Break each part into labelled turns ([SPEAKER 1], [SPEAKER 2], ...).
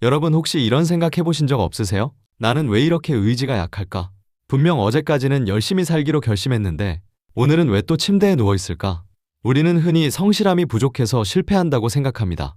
[SPEAKER 1] 여러분 혹시 이런 생각 해보신 적 없으세요? 나는 왜 이렇게 의지가 약할까? 분명 어제까지는 열심히 살기로 결심했는데 오늘은 왜 또 침대에 누워있을까? 우리는 흔히 성실함이 부족해서 실패한다고 생각합니다.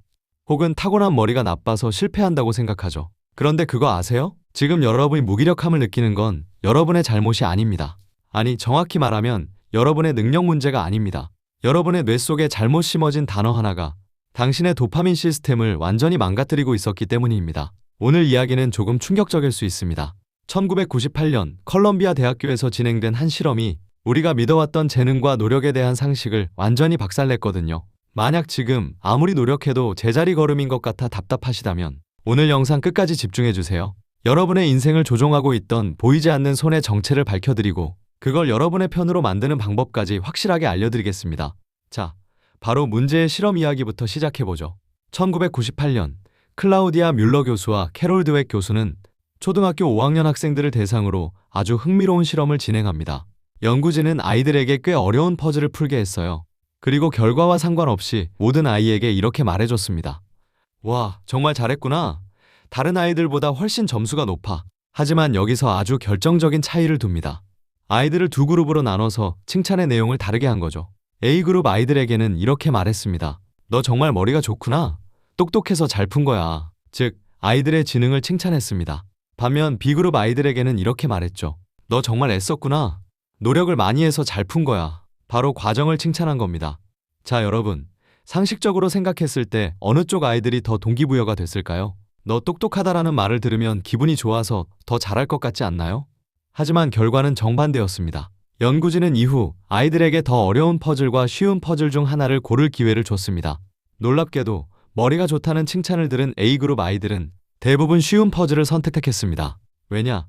[SPEAKER 1] 혹은 타고난 머리가 나빠서 실패한다고 생각하죠. 그런데 그거 아세요? 지금 여러분이 무기력함을 느끼는 건 여러분의 잘못이 아닙니다. 아니, 정확히 말하면 여러분의 능력 문제가 아닙니다. 여러분의 뇌 속에 잘못 심어진 단어 하나가 당신의 도파민 시스템을 완전히 망가뜨리고 있었기 때문입니다. 오늘 이야기는 조금 충격적일 수 있습니다. 1998년 컬럼비아 대학교에서 진행된 한 실험이 우리가 믿어왔던 재능과 노력에 대한 상식을 완전히 박살냈거든요. 만약 지금 아무리 노력해도 제자리 걸음인 것 같아 답답하시다면 오늘 영상 끝까지 집중해주세요. 여러분의 인생을 조종하고 있던 보이지 않는 손의 정체를 밝혀드리고 그걸 여러분의 편으로 만드는 방법까지 확실하게 알려드리겠습니다. 자, 바로 문제의 실험 이야기부터 시작해보죠. 1998년 클라우디아 뮬러 교수와 캐롤 드웩 교수는 초등학교 5학년 학생들을 대상으로 아주 흥미로운 실험을 진행합니다. 연구진은 아이들에게 꽤 어려운 퍼즐을 풀게 했어요. 그리고 결과와 상관없이 모든 아이에게 이렇게 말해줬습니다. 와, 정말 잘했구나. 다른 아이들보다 훨씬 점수가 높아. 하지만 여기서 아주 결정적인 차이를 둡니다. 아이들을 두 그룹으로 나눠서 칭찬의 내용을 다르게 한 거죠. A그룹 아이들에게는 이렇게 말했습니다. 너 정말 머리가 좋구나. 똑똑해서 잘 푼 거야. 즉, 아이들의 지능을 칭찬했습니다. 반면 B그룹 아이들에게는 이렇게 말했죠. 너 정말 애썼구나. 노력을 많이 해서 잘 푼 거야. 바로 과정을 칭찬한 겁니다. 자, 여러분. 상식적으로 생각했을 때 어느 쪽 아이들이 더 동기부여가 됐을까요? 너 똑똑하다라는 말을 들으면 기분이 좋아서 더 잘할 것 같지 않나요? 하지만 결과는 정반대였습니다. 연구진은 이후 아이들에게 더 어려운 퍼즐과 쉬운 퍼즐 중 하나를 고를 기회를 줬습니다. 놀랍게도 머리가 좋다는 칭찬을 들은 A그룹 아이들은 대부분 쉬운 퍼즐을 선택했습니다. 왜냐?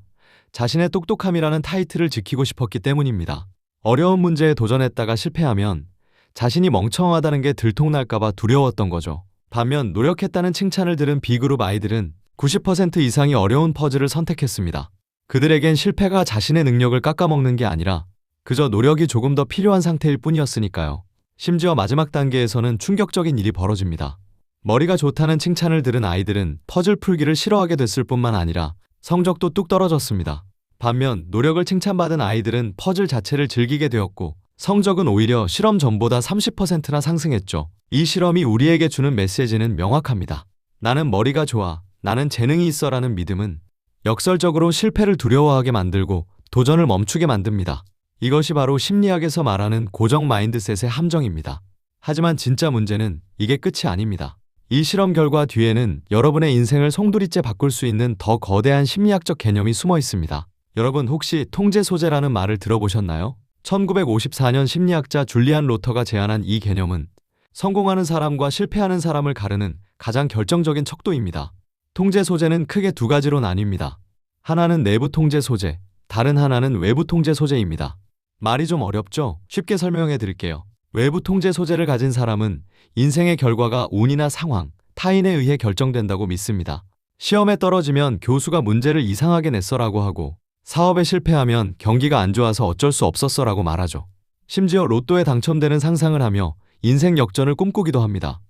[SPEAKER 1] 자신의 똑똑함이라는 타이틀을 지키고 싶었기 때문입니다. 어려운 문제에 도전했다가 실패하면 자신이 멍청하다는 게 들통날까봐 두려웠던 거죠. 반면 노력했다는 칭찬을 들은 B그룹 아이들은 90% 이상이 어려운 퍼즐을 선택했습니다. 그들에겐 실패가 자신의 능력을 깎아먹는 게 아니라 그저 노력이 조금 더 필요한 상태일 뿐이었으니까요. 심지어 마지막 단계에서는 충격적인 일이 벌어집니다. 머리가 좋다는 칭찬을 들은 아이들은 퍼즐 풀기를 싫어하게 됐을 뿐만 아니라 성적도 뚝 떨어졌습니다. 반면 노력을 칭찬받은 아이들은 퍼즐 자체를 즐기게 되었고 성적은 오히려 실험 전보다 30%나 상승했죠. 이 실험이 우리에게 주는 메시지는 명확합니다. 나는 머리가 좋아, 나는 재능이 있어라는 믿음은 역설적으로 실패를 두려워하게 만들고 도전을 멈추게 만듭니다. 이것이 바로 심리학에서 말하는 고정 마인드셋의 함정입니다. 하지만 진짜 문제는 이게 끝이 아닙니다. 이 실험 결과 뒤에는 여러분의 인생을 송두리째 바꿀 수 있는 더 거대한 심리학적 개념이 숨어 있습니다. 여러분 혹시 통제 소재라는 말을 들어보셨나요? 1954년 심리학자 줄리안 로터가 제안한 이 개념은 성공하는 사람과 실패하는 사람을 가르는 가장 결정적인 척도입니다. 통제 소재는 크게 두 가지로 나뉩니다. 하나는 내부 통제 소재, 다른 하나는 외부 통제 소재입니다. 말이 좀 어렵죠? 쉽게 설명해 드릴게요. 외부 통제 소재를 가진 사람은 인생의 결과가 운이나 상황, 타인에 의해 결정된다고 믿습니다. 시험에 떨어지면 교수가 문제를 이상하게 냈어라고 하고 사업에 실패하면 경기가 안 좋아서 어쩔 수 없었어라고 말하죠. 심지어 로또에 당첨되는 상상을 하며 인생 역전을 꿈꾸기도 합니다.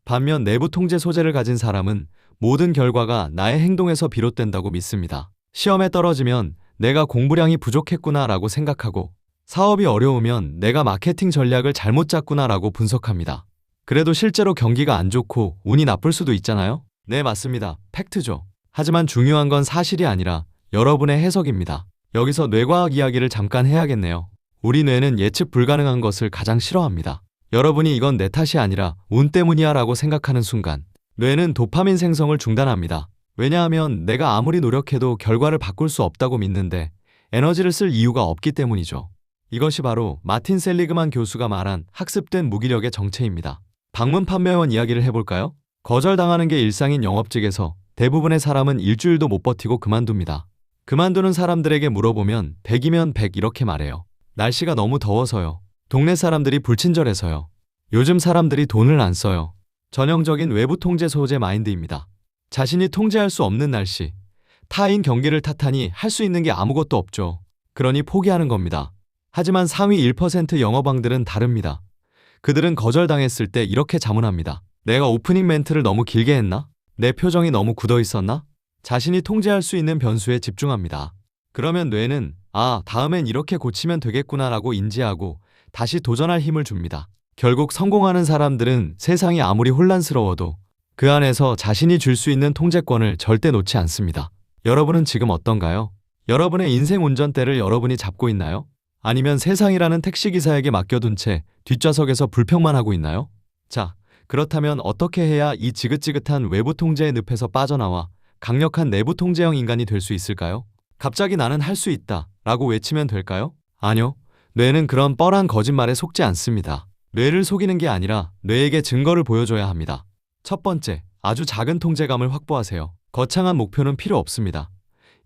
[SPEAKER 1] 반면 내부 통제 소재를 가진 사람은 모든 결과가 나의 행동에서 비롯된다고 믿습니다. 시험에 떨어지면 내가 공부량이 부족했구나 라고 생각하고 사업이 어려우면 내가 마케팅 전략을 잘못 짰구나 라고 분석합니다. 그래도 실제로 경기가 안 좋고 운이 나쁠 수도 있잖아요? 네, 맞습니다. 팩트죠. 하지만 중요한 건 사실이 아니라 여러분의 해석입니다. 여기서 뇌과학 이야기를 잠깐 해야겠네요. 우리 뇌는 예측 불가능한 것을 가장 싫어합니다. 여러분이 이건 내 탓이 아니라 운 때문이야 라고 생각하는 순간 뇌는 도파민 생성을 중단합니다. 왜냐하면 내가 아무리 노력해도 결과를 바꿀 수 없다고 믿는데 에너지를 쓸 이유가 없기 때문이죠. 이것이 바로 마틴 셀리그만 교수가 말한 학습된 무기력의 정체입니다. 방문 판매원 이야기를 해볼까요? 거절당하는 게 일상인 영업직에서 대부분의 사람은 일주일도 못 버티고 그만둡니다. 그만두는 사람들에게 물어보면 100이면 100 이렇게 말해요. 날씨가 너무 더워서요. 동네 사람들이 불친절해서요. 요즘 사람들이 돈을 안 써요. 전형적인 외부 통제 소재 마인드입니다. 자신이 통제할 수 없는 날씨, 타인 경기를 탓하니 할 수 있는 게 아무것도 없죠. 그러니 포기하는 겁니다. 하지만 상위 1% 영업왕들은 다릅니다. 그들은 거절당했을 때 이렇게 자문합니다. 내가 오프닝 멘트를 너무 길게 했나? 내 표정이 너무 굳어 있었나? 자신이 통제할 수 있는 변수에 집중합니다. 그러면 뇌는 다음엔 이렇게 고치면 되겠구나라고 인지하고 다시 도전할 힘을 줍니다. 결국 성공하는 사람들은 세상이 아무리 혼란스러워도 그 안에서 자신이 줄 수 있는 통제권을 절대 놓지 않습니다. 여러분은 지금 어떤가요? 여러분의 인생 운전대를 여러분이 잡고 있나요? 아니면 세상이라는 택시기사에게 맡겨둔 채 뒷좌석에서 불평만 하고 있나요? 자, 그렇다면 어떻게 해야 이 지긋지긋한 외부 통제의 늪에서 빠져나와 강력한 내부 통제형 인간이 될 수 있을까요? 갑자기 나는 할 수 있다 라고 외치면 될까요? 아니요. 뇌는 그런 뻔한 거짓말에 속지 않습니다. 뇌를 속이는 게 아니라 뇌에게 증거를 보여줘야 합니다. 첫 번째, 아주 작은 통제감을 확보하세요. 거창한 목표는 필요 없습니다.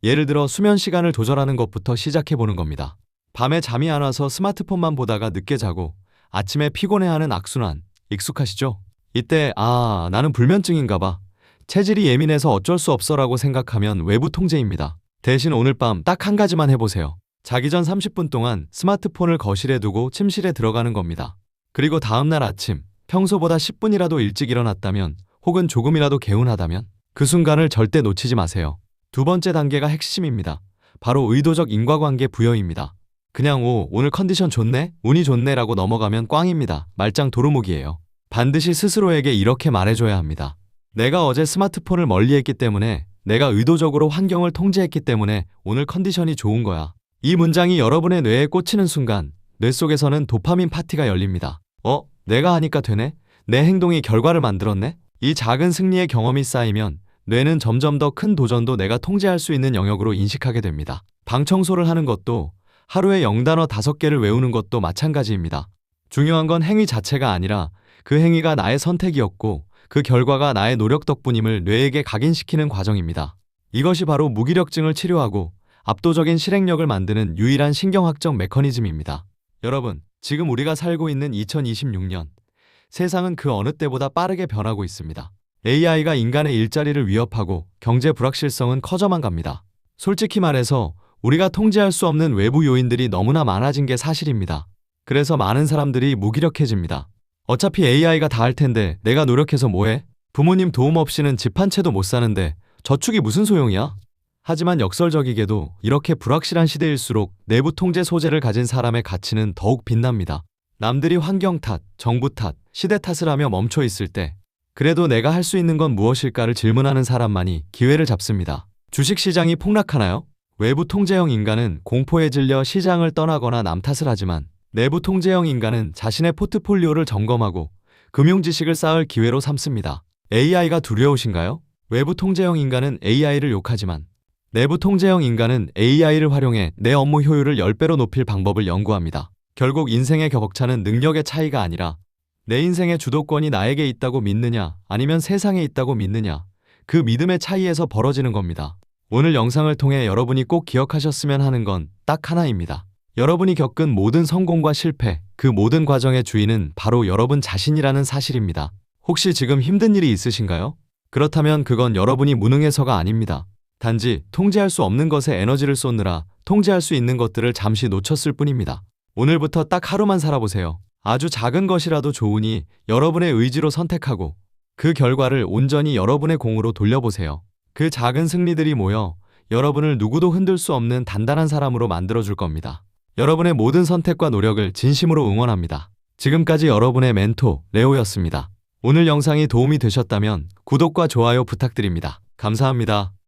[SPEAKER 1] 예를 들어 수면 시간을 조절하는 것부터 시작해보는 겁니다. 밤에 잠이 안 와서 스마트폰만 보다가 늦게 자고 아침에 피곤해하는 악순환, 익숙하시죠? 이때 나는 불면증인가 봐. 체질이 예민해서 어쩔 수 없어라고 생각하면 외부 통제입니다. 대신 오늘 밤 딱 한 가지만 해보세요. 자기 전 30분 동안 스마트폰을 거실에 두고 침실에 들어가는 겁니다. 그리고 다음날 아침, 평소보다 10분이라도 일찍 일어났다면 혹은 조금이라도 개운하다면 그 순간을 절대 놓치지 마세요. 두 번째 단계가 핵심입니다. 바로 의도적 인과관계 부여입니다. 그냥 오늘 컨디션 좋네? 운이 좋네 라고 넘어가면 꽝입니다. 말짱 도루묵이에요. 반드시 스스로에게 이렇게 말해줘야 합니다. 내가 어제 스마트폰을 멀리했기 때문에, 내가 의도적으로 환경을 통제했기 때문에 오늘 컨디션이 좋은 거야. 이 문장이 여러분의 뇌에 꽂히는 순간 뇌 속에서는 도파민 파티가 열립니다. 내가 하니까 되네? 내 행동이 결과를 만들었네? 이 작은 승리의 경험이 쌓이면 뇌는 점점 더 큰 도전도 내가 통제할 수 있는 영역으로 인식하게 됩니다. 방 청소를 하는 것도, 하루에 영단어 5개를 외우는 것도 마찬가지입니다. 중요한 건 행위 자체가 아니라 그 행위가 나의 선택이었고 그 결과가 나의 노력 덕분임을 뇌에게 각인시키는 과정입니다. 이것이 바로 무기력증을 치료하고 압도적인 실행력을 만드는 유일한 신경학적 메커니즘입니다. 여러분, 지금 우리가 살고 있는 2026년, 세상은 그 어느 때보다 빠르게 변하고 있습니다. AI가 인간의 일자리를 위협하고 경제 불확실성은 커져만 갑니다. 솔직히 말해서 우리가 통제할 수 없는 외부 요인들이 너무나 많아진 게 사실입니다. 그래서 많은 사람들이 무기력해집니다. 어차피 AI가 다 할 텐데 내가 노력해서 뭐해? 부모님 도움 없이는 집 한 채도 못 사는데 저축이 무슨 소용이야? 하지만 역설적이게도 이렇게 불확실한 시대일수록 내부 통제 소재를 가진 사람의 가치는 더욱 빛납니다. 남들이 환경 탓, 정부 탓, 시대 탓을 하며 멈춰 있을 때 그래도 내가 할 수 있는 건 무엇일까를 질문하는 사람만이 기회를 잡습니다. 주식시장이 폭락하나요? 외부 통제형 인간은 공포에 질려 시장을 떠나거나 남 탓을 하지만 내부 통제형 인간은 자신의 포트폴리오를 점검하고 금융 지식을 쌓을 기회로 삼습니다. AI가 두려우신가요? 외부 통제형 인간은 AI를 욕하지만 내부 통제형 인간은 AI를 활용해 내 업무 효율을 10배로 높일 방법을 연구합니다. 결국 인생의 격차는 능력의 차이가 아니라 내 인생의 주도권이 나에게 있다고 믿느냐 아니면 세상에 있다고 믿느냐, 그 믿음의 차이에서 벌어지는 겁니다. 오늘 영상을 통해 여러분이 꼭 기억하셨으면 하는 건 딱 하나입니다. 여러분이 겪은 모든 성공과 실패, 그 모든 과정의 주인은 바로 여러분 자신이라는 사실입니다. 혹시 지금 힘든 일이 있으신가요? 그렇다면 그건 여러분이 무능해서가 아닙니다. 단지 통제할 수 없는 것에 에너지를 쏟느라 통제할 수 있는 것들을 잠시 놓쳤을 뿐입니다. 오늘부터 딱 하루만 살아보세요. 아주 작은 것이라도 좋으니 여러분의 의지로 선택하고 그 결과를 온전히 여러분의 공으로 돌려보세요. 그 작은 승리들이 모여 여러분을 누구도 흔들 수 없는 단단한 사람으로 만들어줄 겁니다. 여러분의 모든 선택과 노력을 진심으로 응원합니다. 지금까지 여러분의 멘토 레오였습니다. 오늘 영상이 도움이 되셨다면 구독과 좋아요 부탁드립니다. 감사합니다.